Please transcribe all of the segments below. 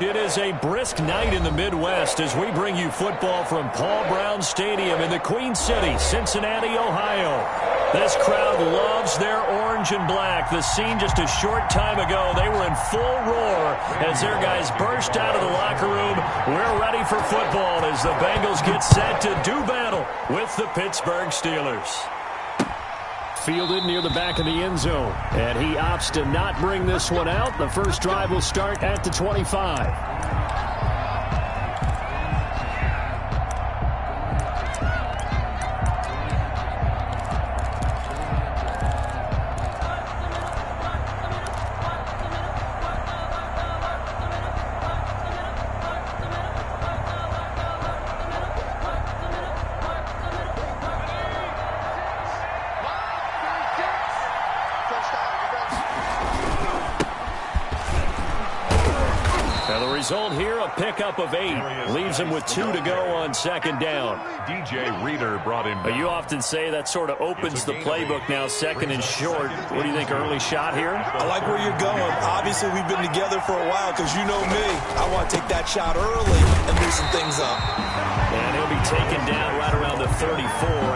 It is a brisk night in the Midwest as we bring you football from Paul Brown Stadium in the Queen City, Cincinnati, Ohio. This crowd loves their orange and black. The scene just a short time ago, they were in full roar as their guys burst out of the locker room. We're ready for football as the Bengals get set to do battle with the Pittsburgh Steelers. Fielded near the back of the end zone, and he opts to not bring this one out. The first drive will start at the 25. Result here, a pickup of 8. Leaves him with 2 to go on second down. DJ Reader brought him down. You often say that sort of opens the playbook now, second and short. What do you think, early shot here? I like where you're going. Obviously, we've been together for a while because you know me. I want to take that shot early and loosen things up. And he'll be taken down right around the 34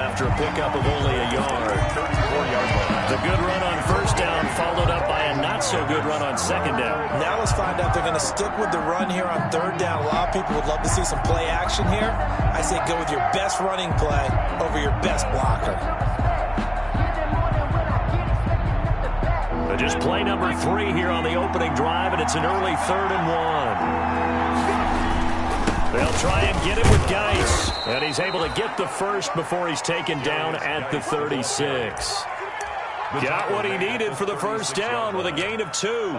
after a pickup of only a yard. 34-yard line. The good run on first down followed up by a not-so-good run on second down. Now let's find out if they're going to stick with the run here on third down. A lot of people would love to see some play action here. I say go with your best running play over your best blocker. But just play number 3 here on the opening drive, and it's an early 3rd and 1. They'll try and get it with Geis, and he's able to get the first before he's taken down at the 36. Got what he needed for the first down with a gain of 2.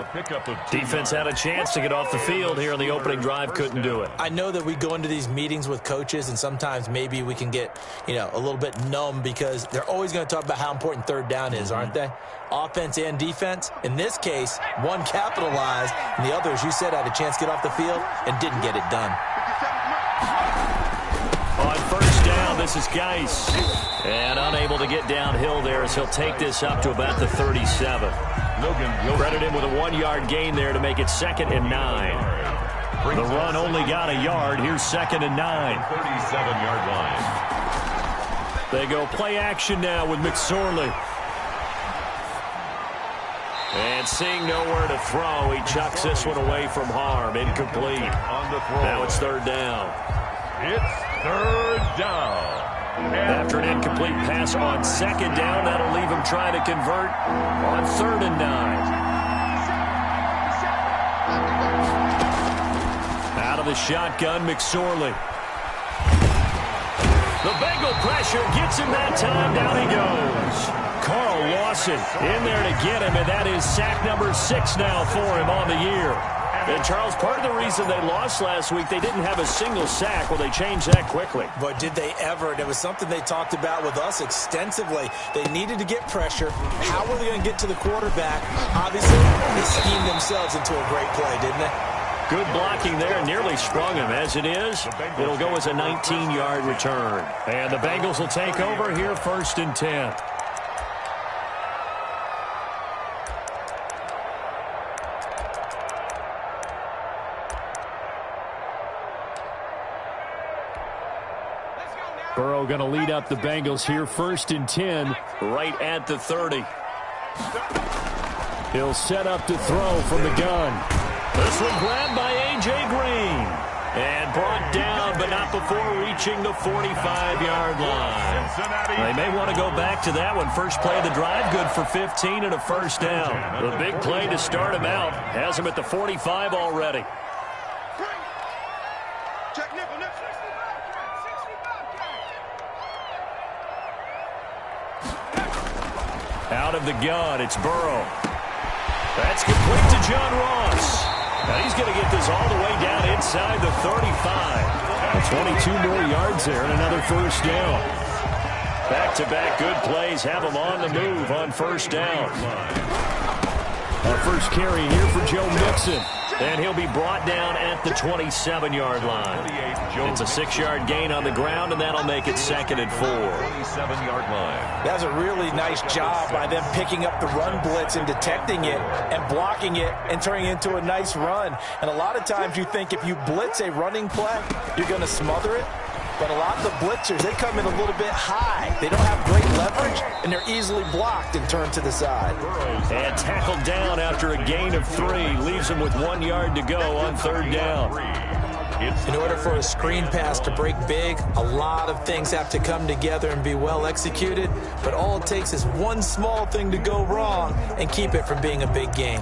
Defense had a chance to get off the field here on the opening drive, couldn't do it. I know that we go into these meetings with coaches, and sometimes maybe we can get, a little bit numb because they're always going to talk about how important third down is, aren't they? Offense and defense. In this case, one capitalized, and the other, as you said, had a chance to get off the field and didn't get it done. On first down, this is Geis. And unable to get downhill there as he'll take this up to about the 37. Credit him with a 1-yard gain there to make it 2nd and 9. The run only got a yard. Here's 2nd and 9. 37-yard line. They go play action now with McSorley. And seeing nowhere to throw, he chucks this one away from harm. Incomplete. Now it's 3rd down. It's 3rd down. After an incomplete pass on 2nd down, that'll leave him trying to convert on 3rd and 9. Out of the shotgun, McSorley. The Bengal pressure gets him that time. Down he goes. Carl Lawson in there to get him, and that is sack number 6 now for him on the year. And, Charles, part of the reason they lost last week, they didn't have a single sack. Well, they changed that quickly. But did they ever? And it was something they talked about with us extensively. They needed to get pressure. How were they going to get to the quarterback? Obviously, they schemed themselves into a great play, didn't they? Good blocking there, nearly sprung him. As it is, it'll go as a 19-yard return. And the Bengals will take over here 1st and 10. Burrow going to lead up the Bengals here 1st and 10 right at the 30. He'll set up to throw from the gun. This one grabbed by A.J. Green and brought down, but not before reaching the 45-yard line. They may want to go back to that one. First play of the drive, good for 15 and a first down. The big play to start him out has him at the 45 already. Out of the gun, it's Burrow. That's complete to John Ross. Now he's going to get this all the way down inside the 35. 22 more yards there and another first down. Back-to-back good plays have him on the move on first down. Our first carry here for Joe Mixon. And he'll be brought down at the 27-yard line. It's a 6-yard gain on the ground, and that'll make it 2nd and 4. 27-yard line. That was a really nice job by them picking up the run blitz and detecting it and blocking it and turning it into a nice run. And a lot of times you think if you blitz a running play, you're going to smother it. But a lot of the blitzers, they come in a little bit high. They don't have great leverage, and they're easily blocked and turned to the side. And tackled down after a gain of 3. Leaves him with 1 yard to go on 3rd down. In order for a screen pass to break big, a lot of things have to come together and be well executed. But all it takes is one small thing to go wrong and keep it from being a big game.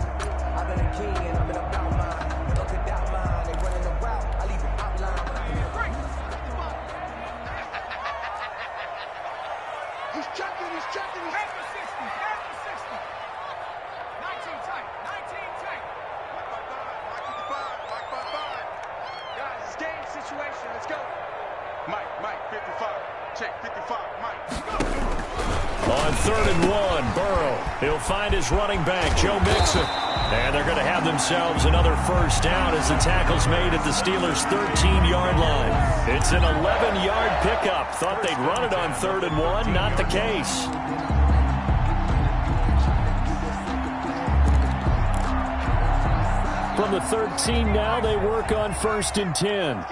On 3rd and 1, Burrow. He'll find his running back, Joe Mixon. And they're going to have themselves another first down as the tackle's made at the Steelers' 13-yard line. It's an 11-yard pickup. Thought they'd run it on 3rd and 1. Not the case. From the 13 now, they work on 1st and 10.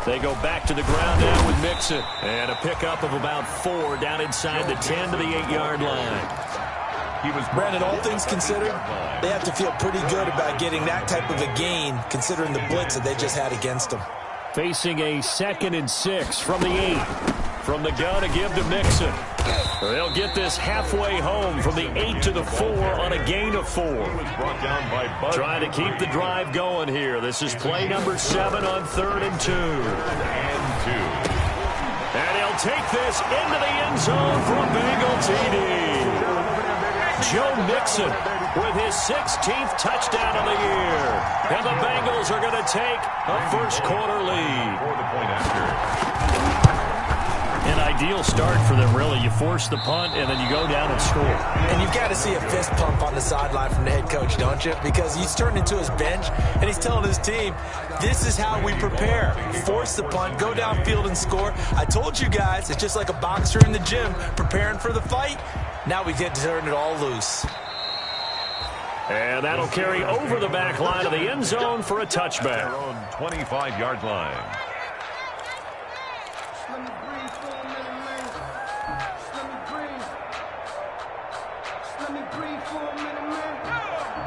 They go back to the ground now with Mixon. And a pickup of about 4 down inside the 10 to the 8-yard line. Brandon, all things considered, they have to feel pretty good about getting that type of a gain considering the blitz that they just had against them. Facing a 2nd and 6 from the 8. From the gun to give to Mixon. They'll get this halfway home from the 8 to the 4 on a gain of 4. Trying to keep the drive going here. This is play number 7 on 3rd and 2. And he'll take this into the end zone for a Bengal TD. Joe Mixon with his 16th touchdown of the year. And the Bengals are going to take a first quarter lead. An ideal start for them, really. You force the punt, and then you go down and score. And you've got to see a fist pump on the sideline from the head coach, don't you? Because he's turned into his bench, and he's telling his team, this is how we prepare. Force the punt, go downfield and score. I told you guys, it's just like a boxer in the gym preparing for the fight. Now we get to turn it all loose. And that'll carry over the back line of the end zone for a touchback. On 25-yard line.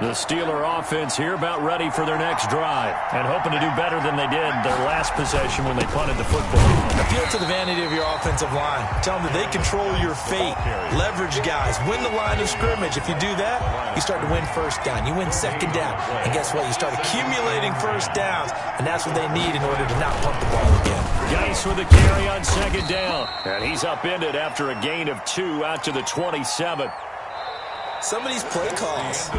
The Steeler offense here about ready for their next drive and hoping to do better than they did their last possession when they punted the football. Appeal to the vanity of your offensive line. Tell them that they control your fate. Leverage guys. Win the line of scrimmage. If you do that, you start to win first down. You win second down. And guess what? You start accumulating first downs, and that's what they need in order to not punt the ball again. Geis with the carry on second down. And he's upended after a gain of 2 out to the 27. Some of these play calls,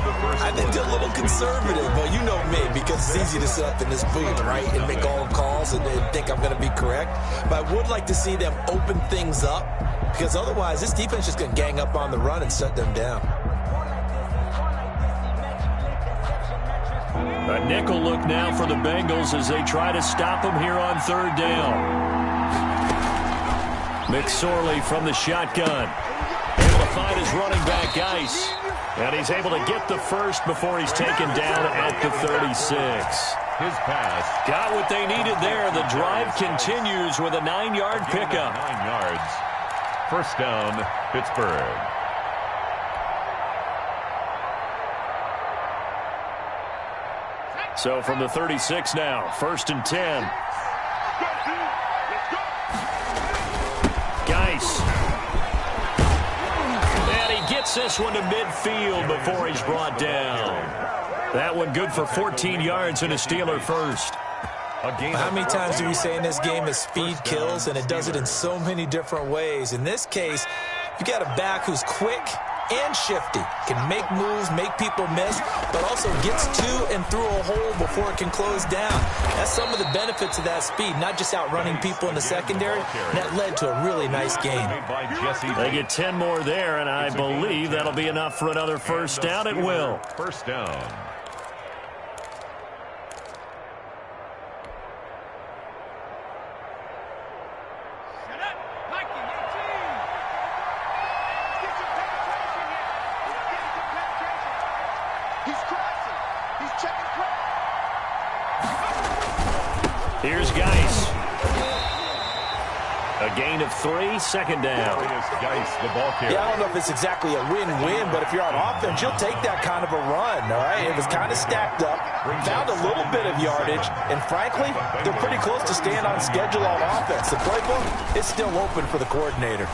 I think they're a little conservative, but you know me, because it's easy to sit up in this booth, right, and make all the calls and think I'm going to be correct. But I would like to see them open things up, because otherwise this defense is just going to gang up on the run and shut them down. A nickel look now for the Bengals as they try to stop them here on 3rd down. McSorley from the shotgun. Able to find his running back, Geis. And he's able to get the first before he's taken down at the 36. His pass. Got what they needed there. The drive continues with a 9-yard pickup. 9 yards. First down, Pittsburgh. So from the 36 now, 1st and 10. Geis. This one to midfield before he's brought down. That one good for 14 yards and a Steeler first. How many times do we say in this game that speed kills, and it does it in so many different ways? In this case, you got a back who's quick, and shifty. Can make moves, make people miss, but also gets to and through a hole before it can close down. That's some of the benefits of that speed, not just outrunning people in the secondary. And that led to a really nice game. They get 10 more there, and I believe that'll be enough for another first down. It will. First down. Here's Geis. A gain of 3, second down. Geis, the ball carrier. Yeah, I don't know if it's exactly a win-win, but if you're on offense, you'll take that kind of a run, all right? It was kind of stacked up, found a little bit of yardage, and frankly, they're pretty close to staying on schedule on offense. The playbook is still open for the coordinator.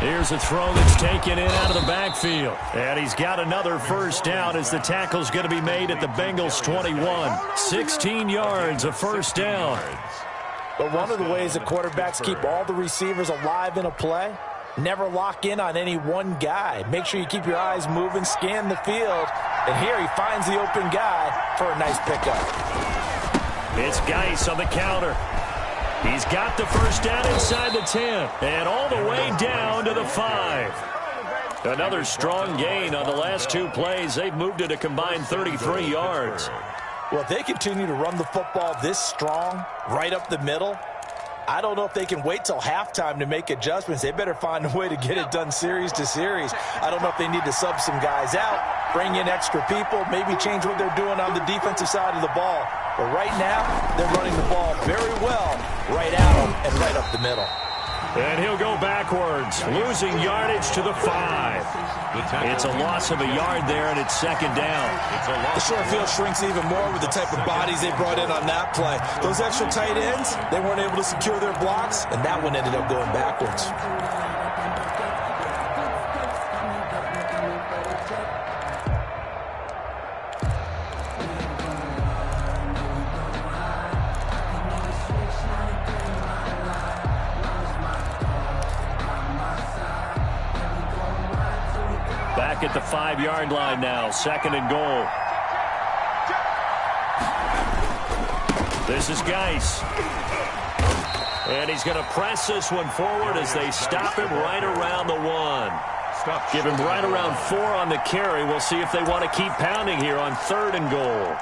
Here's a throw that's taken in out of the backfield. And he's got another first down as the tackle's going to be made at the Bengals 21. 16 yards, a first down. But one of the ways that quarterbacks keep all the receivers alive in a play, never lock in on any one guy. Make sure you keep your eyes moving, scan the field. And here he finds the open guy for a nice pickup. It's Geis on the counter. He's got the first down inside the 10 and all the way down to the 5. Another strong gain on the last 2 plays. They've moved it a combined 33 yards. Well, if they continue to run the football this strong, right up the middle, I don't know if they can wait till halftime to make adjustments. They better find a way to get it done series to series. I don't know if they need to sub some guys out, bring in extra people, maybe change what they're doing on the defensive side of the ball. But right now, they're running the ball very well, right at them and right up the middle. And he'll go backwards, losing yardage to the 5. It's a loss of a yard there, and it's second down. The short field shrinks even more with the type of bodies they brought in on that play. Those extra tight ends, they weren't able to secure their blocks, and that one ended up going backwards. Back at the 5-yard line now, second and goal. This is Geis. And he's going to press this one forward as they stop him right around the 1. Give him right around 4 on the carry. We'll see if they want to keep pounding here on third and goal.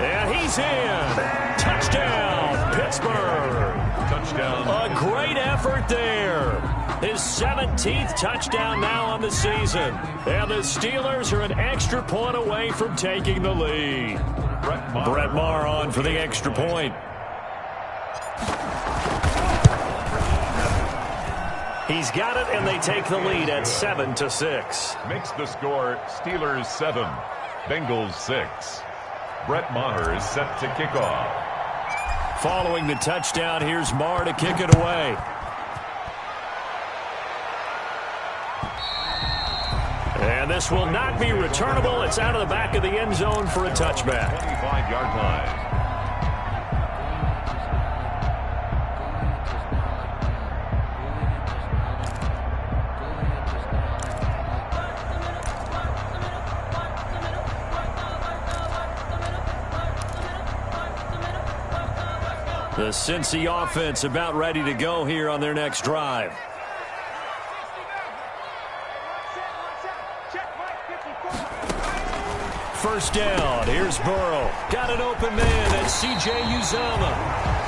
And he's in. Touchdown, Pittsburgh. Touchdown. A great effort there. His 17th touchdown now on the season. And the Steelers are an extra point away from taking the lead. Brett Maher on for the extra point. He's got it, and they take the lead at 7-6. Makes the score Steelers 7, Bengals 6. Brett Maher is set to kick off. Following the touchdown, here's Maher to kick it away. And this will not be returnable. It's out of the back of the end zone for a touchback. 25-yard line. The Cincy offense about ready to go here on their next drive. First down. Here's Burrow. Got an open man. That's C.J. Uzomah.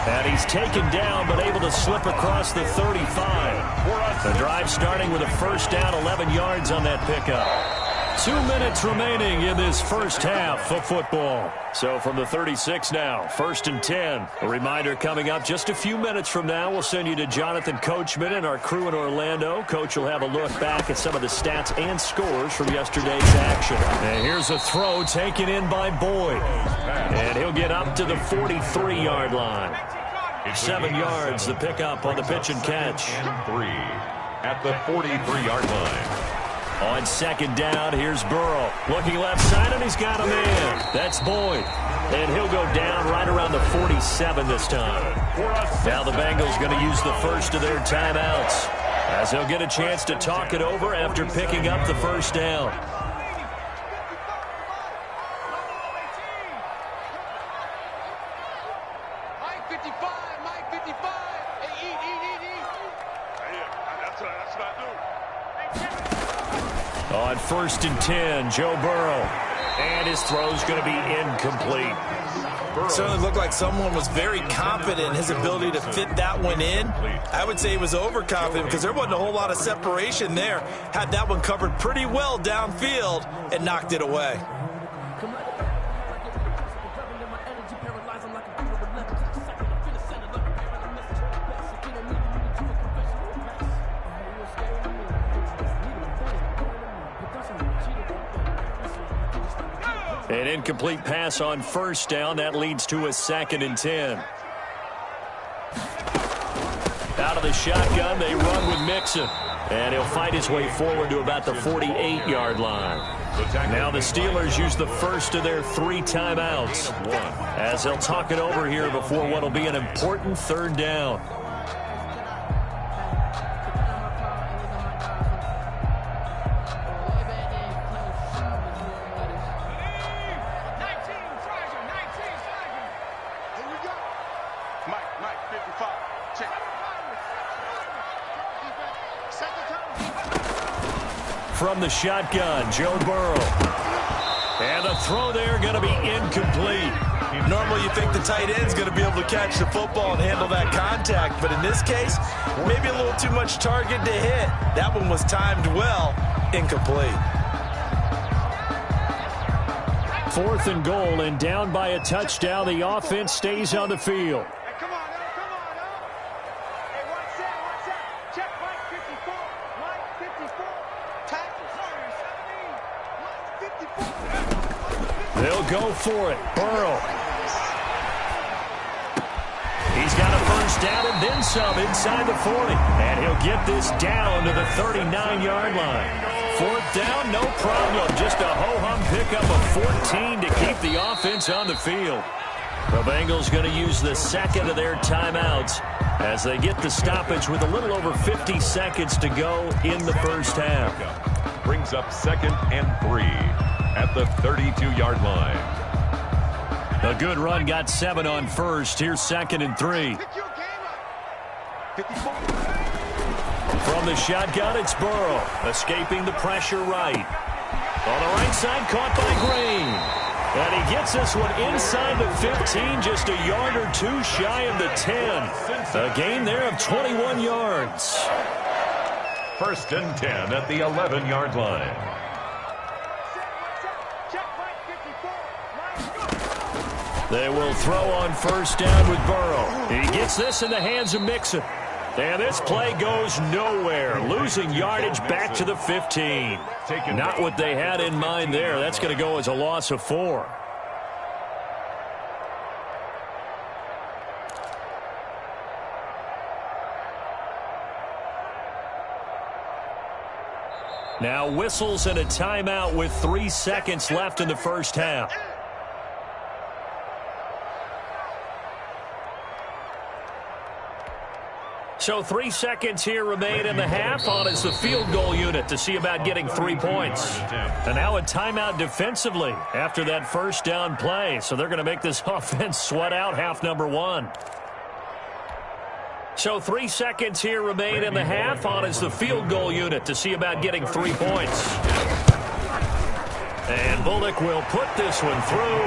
And he's taken down but able to slip across the 35. The drive starting with a first down, 11 yards on that pickup. 2 minutes remaining in this first half of football. So from the 36 now, 1st and 10. A reminder coming up just a few minutes from now, we'll send you to Jonathan Coachman and our crew in Orlando. Coach will have a look back at some of the stats and scores from yesterday's action. And here's a throw taken in by Boyd. And he'll get up to the 43-yard line. 7 yards, the pickup on the pitch and catch. And 3 at the 43-yard line. On 2nd down, here's Burrow. Looking left side, and he's got him in. That's Boyd. And he'll go down right around the 47 this time. Now the Bengals going to use the first of their timeouts, as they'll get a chance to talk it over after picking up the first down. On 1st and 10, Joe Burrow. And his throw's going to be incomplete. Certainly looked like someone was very confident in his ability to fit that one in. I would say he was overconfident because there wasn't a whole lot of separation there. Had that one covered pretty well downfield and knocked it away. An incomplete pass on 1st down. That leads to a 2nd and 10. Out of the shotgun, they run with Mixon. And he'll fight his way forward to about the 48-yard line. Now the Steelers use the first of their 3 timeouts, as they'll talk it over here before what will be an important 3rd down. From the shotgun, Joe Burrow. And the throw there going to be incomplete. Normally you think the tight end's going to be able to catch the football and handle that contact, but in this case, maybe a little too much target to hit. That one was timed well, incomplete. 4th and goal, and down by a touchdown. The offense stays on the field. They'll go for it. Burrow. He's got a first down and then some inside the 40. And he'll get this down to the 39-yard line. 4th down, no problem. Just a ho-hum pickup of 14 to keep the offense on the field. The Bengals going to use the 2nd of their timeouts as they get the stoppage with a little over 50 seconds to go in the first half. Brings up 2nd and 3 at the 32-yard line. A good run got 7 on 1st. Here's 2nd and 3. From the shotgun, it's Burrow, escaping the pressure right. On the right side, caught by Green. And he gets this one inside the 15, just a yard or 2 shy of the 10. A gain there of 21 yards. 1st and 10 at the 11-yard line. They will throw on 1st down with Burrow. He gets this in the hands of Mixon. And this play goes nowhere. Losing yardage back to the 15. Not what they had in mind there. That's going to go as a loss of 4. Now whistles and a timeout with 3 seconds left in the first half. So 3 seconds here remain in the half. On is the field goal unit to see about getting 3 points. And now a timeout defensively after that first down play. So they're going to make this offense sweat out half number 1. So 3 seconds here remain in the half. On is the field goal unit to see about getting 3 points. And Bullock will put this one through,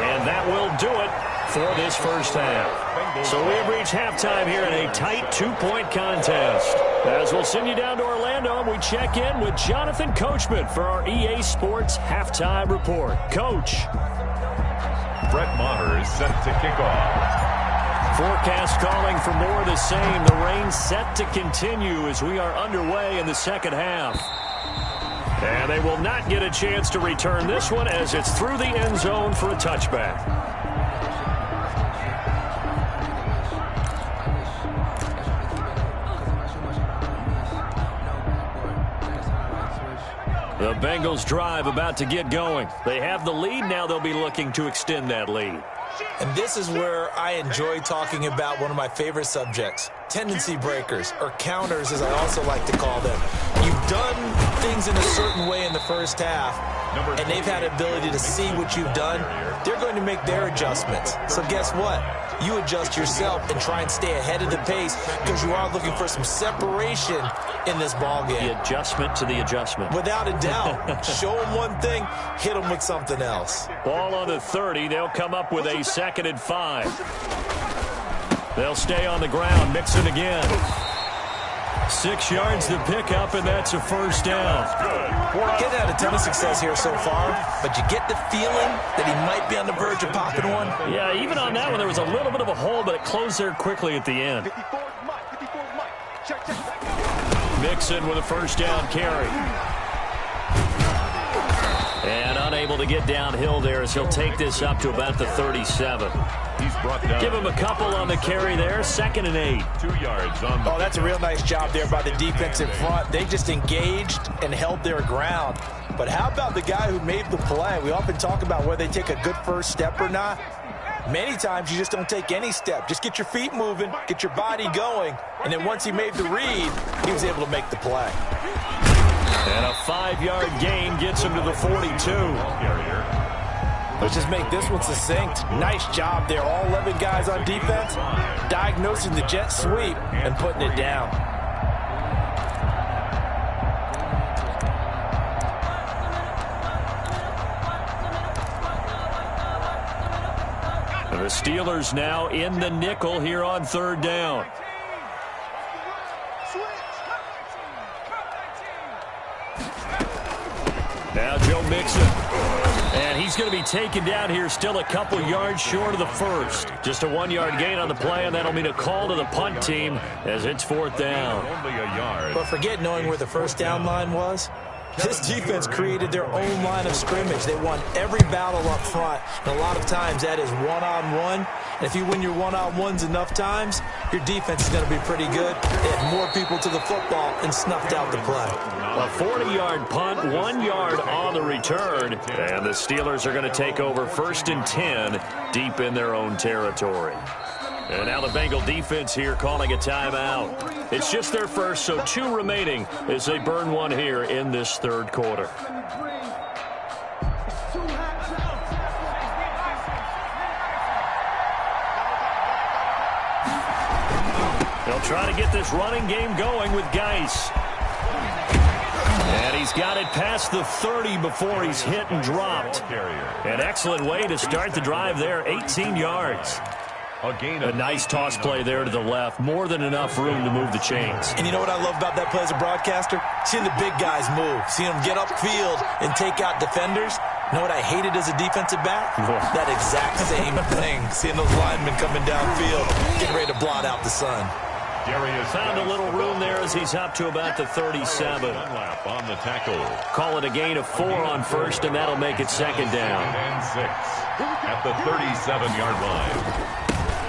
and that will do it. for this first half. So we have reached halftime here in a tight 2-point contest. As we'll send you down to Orlando, and we check in with Jonathan Coachman for our EA Sports Halftime Report. Coach. Brett Maher is set to kick off. Forecast calling for more of the same. The rain set to continue as we are underway in the second half. And they will not get a chance to return this one as it's through the end zone for a touchback. The Bengals drive about to get going. They have the lead. Now they'll be looking to extend that lead. And this is where I enjoy talking about one of my favorite subjects, tendency breakers, or counters as I also like to call them. You've done things in a certain way in the first half, and they've had ability to see what you've done. They're going to make their adjustments. So guess what? You adjust yourself and try and stay ahead of the pace because you are looking for some separation in this ball game. The adjustment to the adjustment. Without a doubt. Show them one thing, hit them with something else. Ball on the 30. They'll come up with a 2nd and 5. They'll stay on the ground. Mixon again. 6 yards to pick up, and that's a first down. Getting had a ton of success here so far, but you get the feeling that he might be on the verge of popping one. Yeah, even on that one, there was a little bit of a hole, but it closed there quickly at the end. Mixon with a first down carry. And unable to get downhill there as he'll take this up to about the 37. He's brought down. Give him a couple on the carry there. 2nd and 8. 2 yards on the that's a real nice job there by the defensive front. They just engaged and held their ground. But how about the guy who made the play? We often talk about whether they take a good first step or not. Many times you just don't take any step. Just get your feet moving, get your body going, and then once he made the read, he was able to make the play. And a 5-yard gain gets him to the 42. Let's just make this one succinct. Nice job there. All 11 guys on defense diagnosing the jet sweep and putting it down. And the Steelers now in the nickel here on 3rd down. Now Joe Mixon. And he's going to be taken down here still a couple yards short of the first. Just a 1-yard gain on the play, and that'll mean a call to the punt team as it's 4th down. Only a yard. But forget knowing where the first down line was. This defense created their own line of scrimmage. They won every battle up front, and a lot of times that is one-on-one. And if you win your one-on-ones enough times, your defense is going to be pretty good. They had more people to the football and snuffed out the play. A 40-yard punt, 1 yard on the return, and the Steelers are going to take over 1st and 10 deep in their own territory. And now the Bengal defense here calling a timeout. It's just their first, so 2 remaining as they burn one here in this 3rd quarter. They'll try to get this running game going with Geis. And he's got it past the 30 before he's hit and dropped. An excellent way to start the drive there, 18 yards. A nice toss play there to the left. More than enough room to move the chains. And you know what I love about that play as a broadcaster? Seeing the big guys move. Seeing them get upfield and take out defenders. You know what I hated as a defensive back? That exact same thing. Seeing those linemen coming downfield, getting ready to blot out the sun. Found a little room there as he's up to about the 37. On the tackle. Call it a gain of 4 on first, and that'll make it 2nd down. And 6 at the 37-yard line.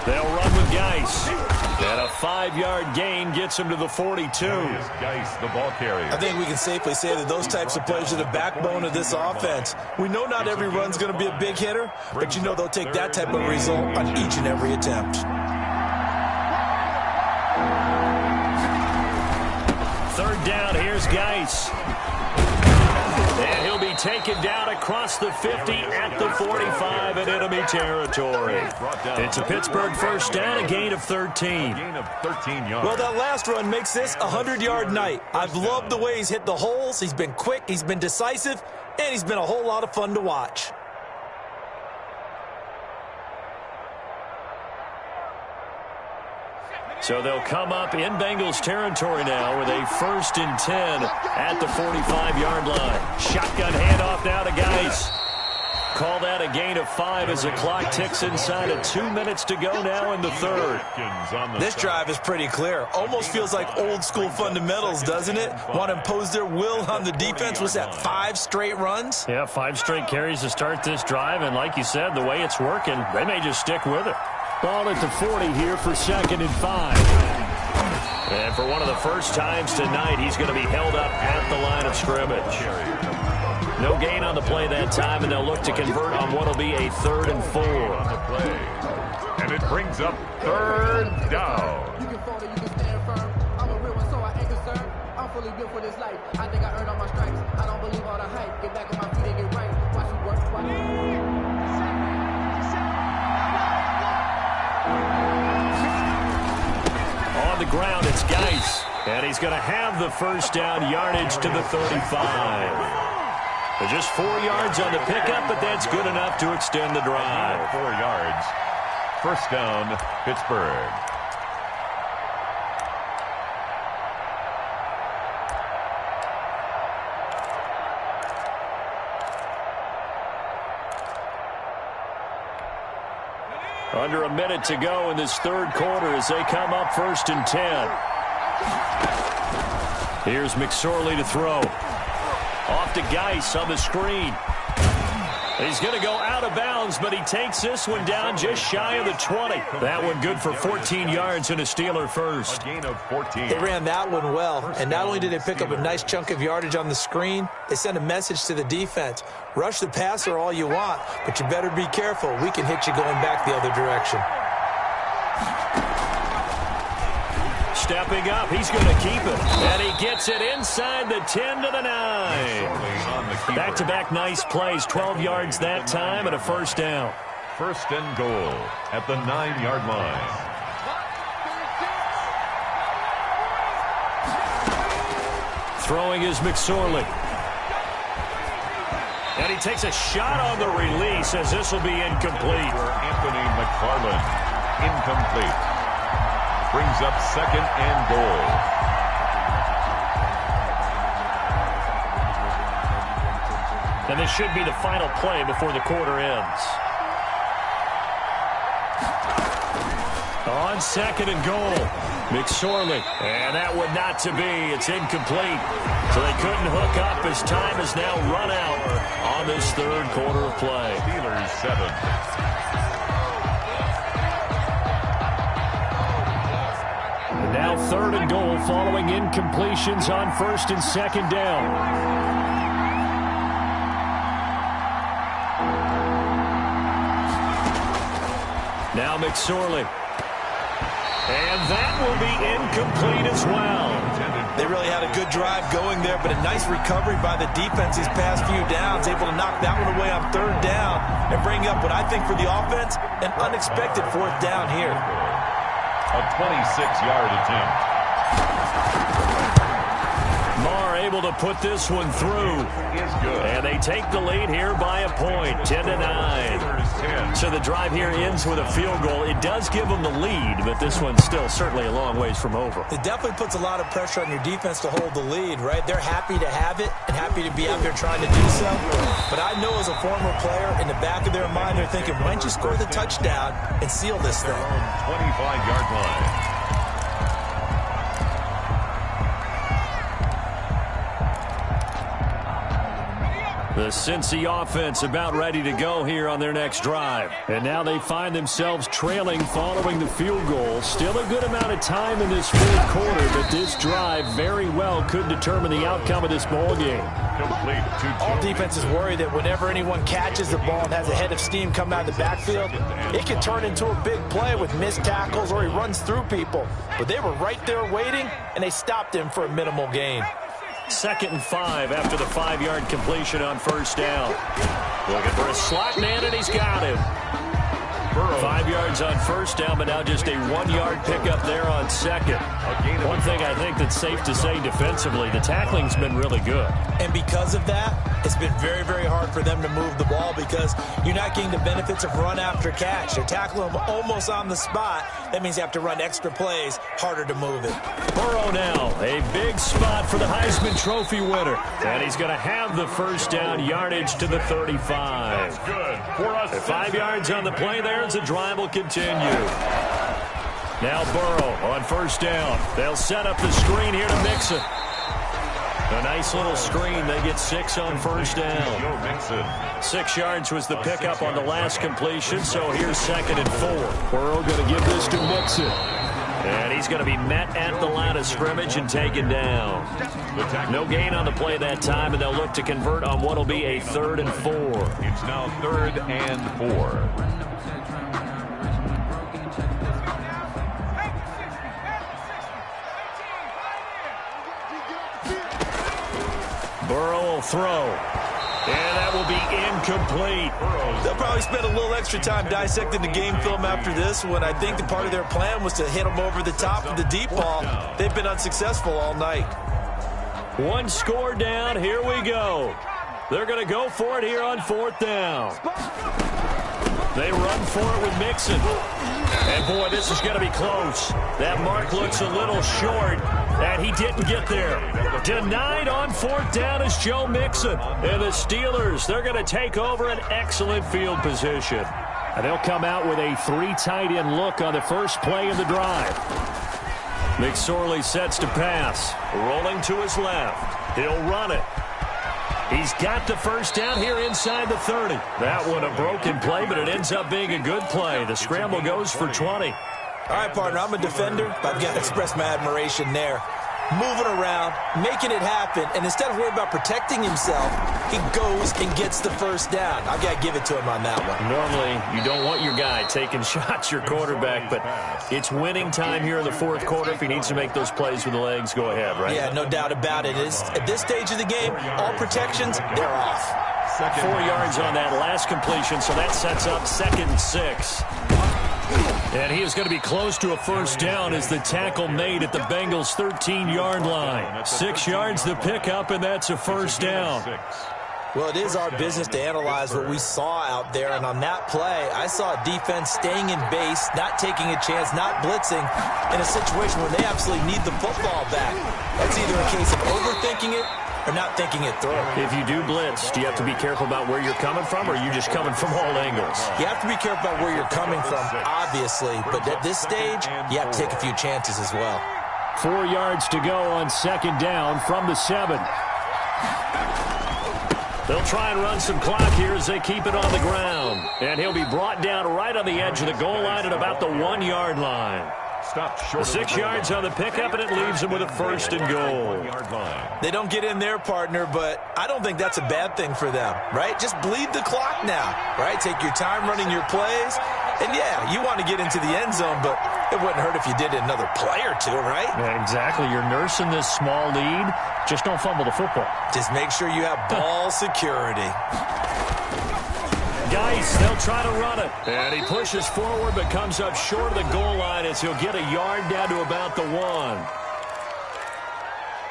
They'll run with Geis. And a 5-yard gain gets him to the 42. Geis, the ball carrier. I think we can safely say that those types of plays are the backbone of this offense. We know not every run's going to be a big hitter, but you know they'll take that type of result on each and every attempt. 3rd down, here's Geis. And he'll be taken down across the 50 at the 45 in enemy territory. It's a Pittsburgh first down, a gain of 13. Gain of 13 yards. Well, that last run makes this a 100-yard night. I've loved the way he's hit the holes. He's been quick, he's been decisive, and he's been a whole lot of fun to watch. So they'll come up in Bengals territory now with a 1st and 10 at the 45-yard line. Shotgun handoff now to Geis. Call that a gain of 5 as the clock ticks inside of 2 minutes to go now in the third. This drive is pretty clear. Almost feels like old school fundamentals, doesn't it? Want to impose their will on the defense. Was that 5 straight runs? Yeah, 5 straight carries to start this drive. And like you said, the way it's working, they may just stick with it. Ball at the 40 here for 2nd and 5. And for one of the first times tonight, he's going to be held up at the line of scrimmage. No gain on the play that time, and they'll look to convert on what will be a 3rd and 4. And it brings up 3rd down. You can fall or you can stand firm. I'm a real one, so I ain't concerned. I'm fully built for this life. I think I earned all my stripes. I don't believe all the hype. Get back on my feet and get right. Watch you work. On the ground, it's Geis. And he's going to have the first down yardage to the 35. Just 4 yards on the pickup, but that's good enough to extend the drive. 4 yards. First down, Pittsburgh. Under a minute to go in this third quarter as they come up 1st and 10. Here's McSorley to throw. Off to Geis on the screen. He's going to go out of bounds, but he takes this one down just shy of the 20. That one good for 14 yards and a Steeler first. A gain of 14. They ran that one well, and not only did they pick up a nice chunk of yardage on the screen, they sent a message to the defense. Rush the passer all you want, but you better be careful. We can hit you going back the other direction. Stepping up, he's going to keep it. And he gets it inside the 10 to the 9. Back-to-back nice plays, 12 yards that time and a first down. 1st and goal at the 9-yard line. Throwing is McSorley. And he takes a shot on the release as this will be incomplete. Anthony McFarland, incomplete. Brings up 2nd and goal. And this should be the final play before the quarter ends. On 2nd and goal, McSorley. And that one not to be. It's incomplete. So they couldn't hook up as time has now run out on this third quarter of play. Steelers 7. Now 3rd and goal following incompletions on 1st and 2nd down. Now McSorley. And that will be incomplete as well. They really had a good drive going there, but a nice recovery by the defense these past few downs, able to knock that one away on 3rd down and bring up what I think for the offense, an unexpected 4th down here. A 26-yard attempt. Marr able to put this one through. Is good. And they take the lead here by a point, 10-9. So the drive here ends with a field goal. It does give them the lead, but this one's still certainly a long ways from over. It definitely puts a lot of pressure on your defense to hold the lead, right? They're happy to have it and happy to be out there trying to do so. But I know as a former player, in the back of their mind, they're thinking, why don't you score the touchdown and seal this thing? 25-yard line. The Cincy offense about ready to go here on their next drive. And now they find themselves trailing following the field goal. Still a good amount of time in this fourth quarter, but this drive very well could determine the outcome of this ball game. Complete. All defenses worry that whenever anyone catches the ball and has a head of steam come out of the backfield, it can turn into a big play with missed tackles or he runs through people. But they were right there waiting, and they stopped him for a minimal gain. 2nd and 5 after the 5-yard completion on 1st down. Looking for a slot man, and he's got him. Burrow. 5 yards on first down, but now just a 1-yard pickup there on second. One thing I think that's safe to say defensively, the tackling's been really good. And because of that, it's been very, very hard for them to move the ball because you're not getting the benefits of run after catch. They're tackling them almost on the spot. That means you have to run extra plays, harder to move it. Burrow now, a big spot for the Heisman Trophy winner. And he's going to have the first down, yardage to the 35. That's good for us. 5 yards on the play there as the drive will continue. Now Burrow on first down. They'll set up the screen here to Mixon. A nice little screen. They get 6 on first down. Joe Mixon. 6 yards was the pickup on the last completion, so here's 2nd and 4. Burrow going to give this to Mixon. And he's going to be met at the line of scrimmage and taken down. No gain on the play that time, and they'll look to convert on what will be a 3rd and 4. It's now 3rd and 4. Burrow will throw. And that will be incomplete. They'll probably spend a little extra time dissecting the game film after this one. I think the part of their plan was to hit them over the top of the deep ball. They've been unsuccessful all night. 1 score down. Here we go. They're going to go for it here on 4th down. They run for it with Mixon. And, boy, this is going to be close. That mark looks a little short, and he didn't get there. Denied on 4th down is Joe Mixon. And the Steelers, they're going to take over an excellent field position. And they'll come out with a 3 tight end look on the first play of the drive. McSorley sets to pass. Rolling to his left. He'll run it. He's got the first down here inside the 30. That one a broken play, but it ends up being a good play. The scramble goes for 20. All right, partner, I'm a defender, but I've got to express my admiration there. Moving around, making it happen, and instead of worrying about protecting himself, he goes and gets the first down. I've got to give it to him on that one. Normally, you don't want your guy taking shots, your quarterback, but it's winning time here in the 4th quarter. If he needs to make those plays with the legs, go ahead, right? Yeah, no doubt about it. At this stage of the game, all protections, they're off. 4 yards on that last completion, so that sets up 2nd and 6. And he is going to be close to a first down as the tackle made at the Bengals' 13-yard line. 6 yards the pickup, and that's a first down. Well, it is our business to analyze what we saw out there, and on that play, I saw a defense staying in base, not taking a chance, not blitzing, in a situation where they absolutely need the football back. That's either a case of overthinking it or not thinking it through. If you do blitz, do you have to be careful about where you're coming from, or are you just coming from all angles? You have to be careful about where you're coming from, obviously, but at this stage, you have to take a few chances as well. 4 yards to go on 2nd down from the 7. They'll try and run some clock here as they keep it on the ground. And he'll be brought down right on the edge of the goal line at about the 1-yard line. The 6 yards on the pickup, and it leaves them with a 1st and goal. They don't get in there, partner, but I don't think that's a bad thing for them, right? Just bleed the clock now, right? Take your time running your plays. And, yeah, you want to get into the end zone, but it wouldn't hurt if you did another play or two, right? Yeah, exactly. You're nursing this small lead. Just don't fumble the football. Just make sure you have ball security. Geis, they'll try to run it. And he pushes forward but comes up short of the goal line as he'll get a yard down to about the 1.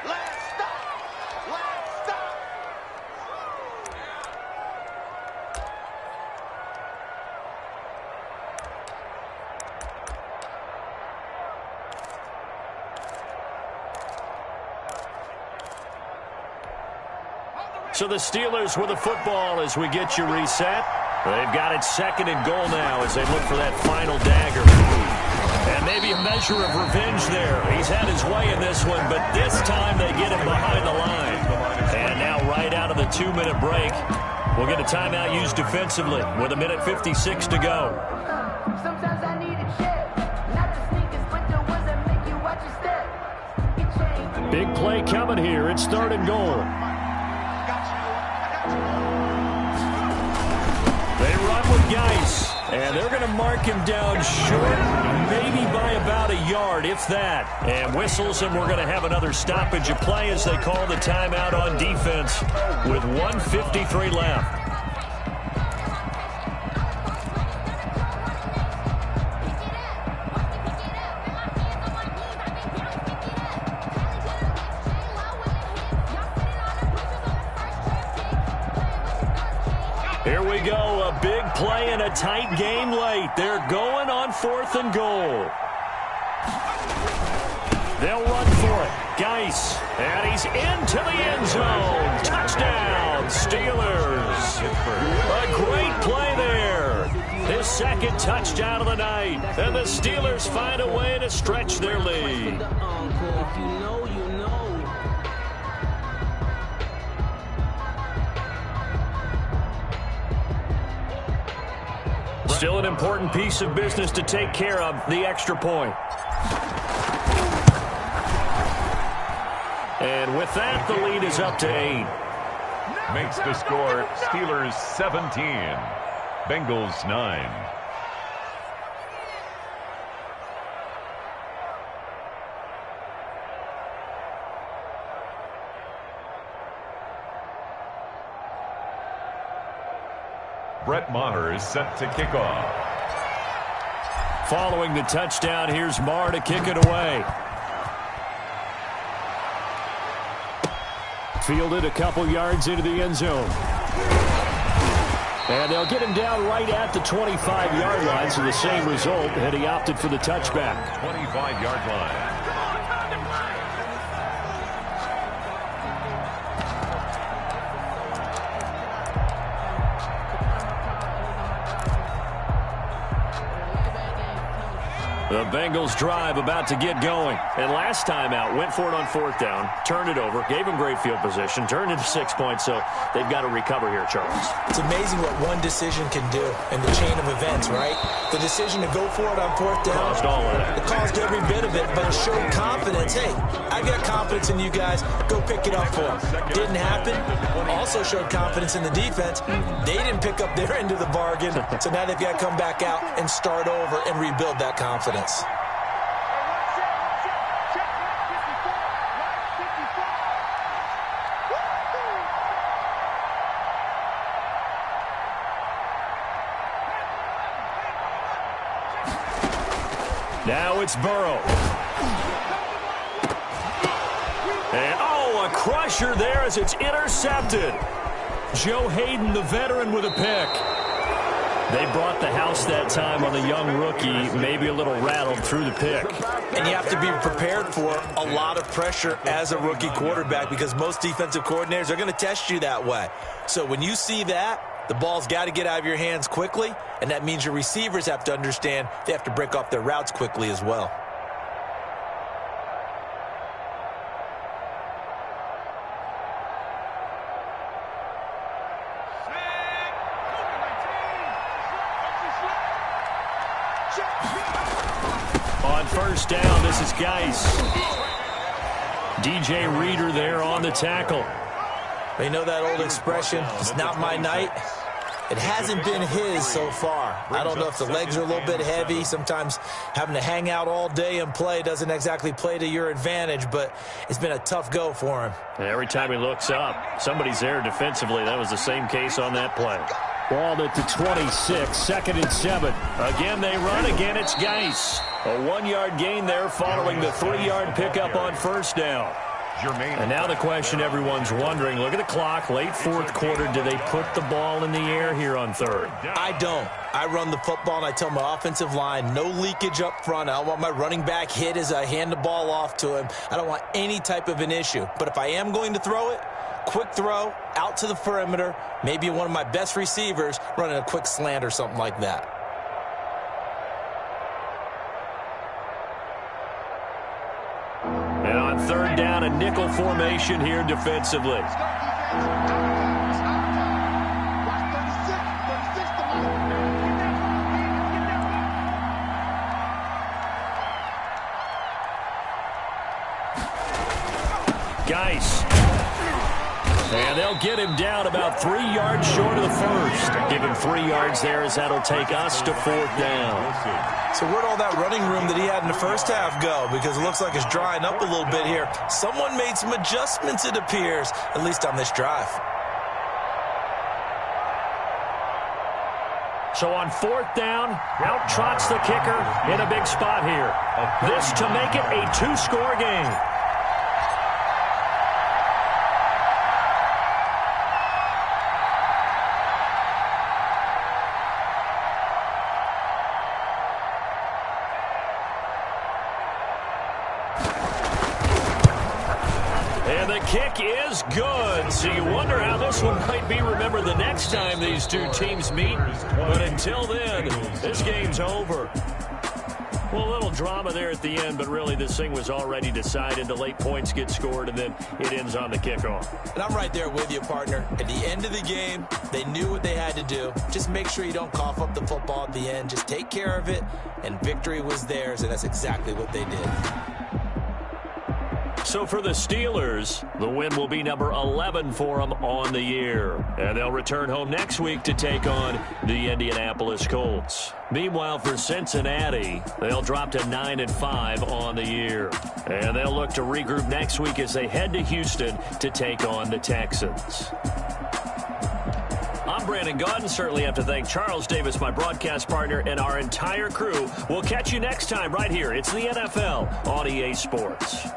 Let's stop. So the Steelers with the football as we get you reset. They've got it 2nd and goal now as they look for that final dagger. And maybe a measure of revenge there. He's had his way in this one, but this time they get him behind the line. And now right out of the 2-minute break, we'll get a timeout used defensively with 1:56 to go. Sometimes I need a check. Not the sneakers, but the ones that make you watch your step. Get changed. Big play coming here. It's 3rd and goal. They run with Geis, and they're going to mark him down short, maybe by about a yard, if that. And whistles, and we're going to have another stoppage of play as they call the timeout on defense with 1:53 left. we go. A big play and a tight game late. They're going on 4th and goal. They'll run for it. Geis. And he's into the end zone. Touchdown, Steelers. A great play there. His second touchdown of the night. And the Steelers find a way to stretch their lead. Still an important piece of business to take care of, the extra point. And with that, the lead is up to 8. Makes the score Steelers 17, Bengals 9. Brett Maher is set to kick off. Following the touchdown, here's Maher to kick it away. Fielded a couple yards into the end zone. And they'll get him down right at the 25-yard line, so the same result, and he opted for the touchback. 25-yard line. The Bengals drive about to get going. And last time out, went for it on 4th down, turned it over, gave him great field position, turned into 6 points, so they've got to recover here, Charles. It's amazing what one decision can do in the chain of events, right? The decision to go for it on 4th down. Caused all of that. It caused every bit of it, but it showed confidence. Hey, I got confidence in you guys. Go pick it up for them. Didn't happen. Also showed confidence in the defense. They didn't pick up their end of the bargain, so now they've got to come back out and start over and rebuild that confidence. Now it's Burrow. And, oh, a crusher there as it's intercepted. Joe Hayden, the veteran, with a pick. They brought the house that time on the young rookie, maybe a little rattled through the pick. And you have to be prepared for a lot of pressure as a rookie quarterback because most defensive coordinators are going to test you that way. So when you see that, the ball's got to get out of your hands quickly, and that means your receivers have to understand they have to break off their routes quickly as well. On 1st down, this is Geis. DJ Reader there on the tackle. You know that old expression, it's not my night? It hasn't been his so far. I don't know if the legs are a little bit heavy. Sometimes having to hang out all day and play doesn't exactly play to your advantage, but it's been a tough go for him. And every time he looks up, somebody's there defensively. That was the same case on that play. Ball at the 26, 2nd and 7. Again, they run. Again, it's Geis. A 1-yard gain there following the 3-yard pickup on 1st down. And now the question everyone's wondering, look at the clock, late 4th quarter, do they put the ball in the air here on 3rd? I don't. I run the football, and I tell my offensive line, no leakage up front. I don't want my running back hit as I hand the ball off to him. I don't want any type of an issue. But if I am going to throw it, quick throw, out to the perimeter, maybe one of my best receivers running a quick slant or something like that. And on 3rd down, a nickel formation here defensively. Geis. And they'll get him down about 3 yards short of the first. Give him 3 yards there as that'll take us to 4th down. So where'd all that running room that he had in the first half go? Because it looks like it's drying up a little bit here. Someone made some adjustments, it appears, at least on this drive. So on 4th down, out trots the kicker in a big spot here. This to make it a 2-score game. And the kick is good. So you wonder how this one might be remembered the next time these two teams meet. But until then, this game's over. Well, a little drama there at the end, but really this thing was already decided. The late points get scored, and then it ends on the kickoff. And I'm right there with you, partner. At the end of the game, they knew what they had to do. Just make sure you don't cough up the football at the end. Just take care of it, and victory was theirs, and that's exactly what they did. So for the Steelers, the win will be number 11 for them on the year. And they'll return home next week to take on the Indianapolis Colts. Meanwhile, for Cincinnati, they'll drop to 9-5 on the year. And they'll look to regroup next week as they head to Houston to take on the Texans. I'm Brandon Gaudin. Certainly have to thank Charles Davis, my broadcast partner, and our entire crew. We'll catch you next time right here. It's the NFL on EA Sports.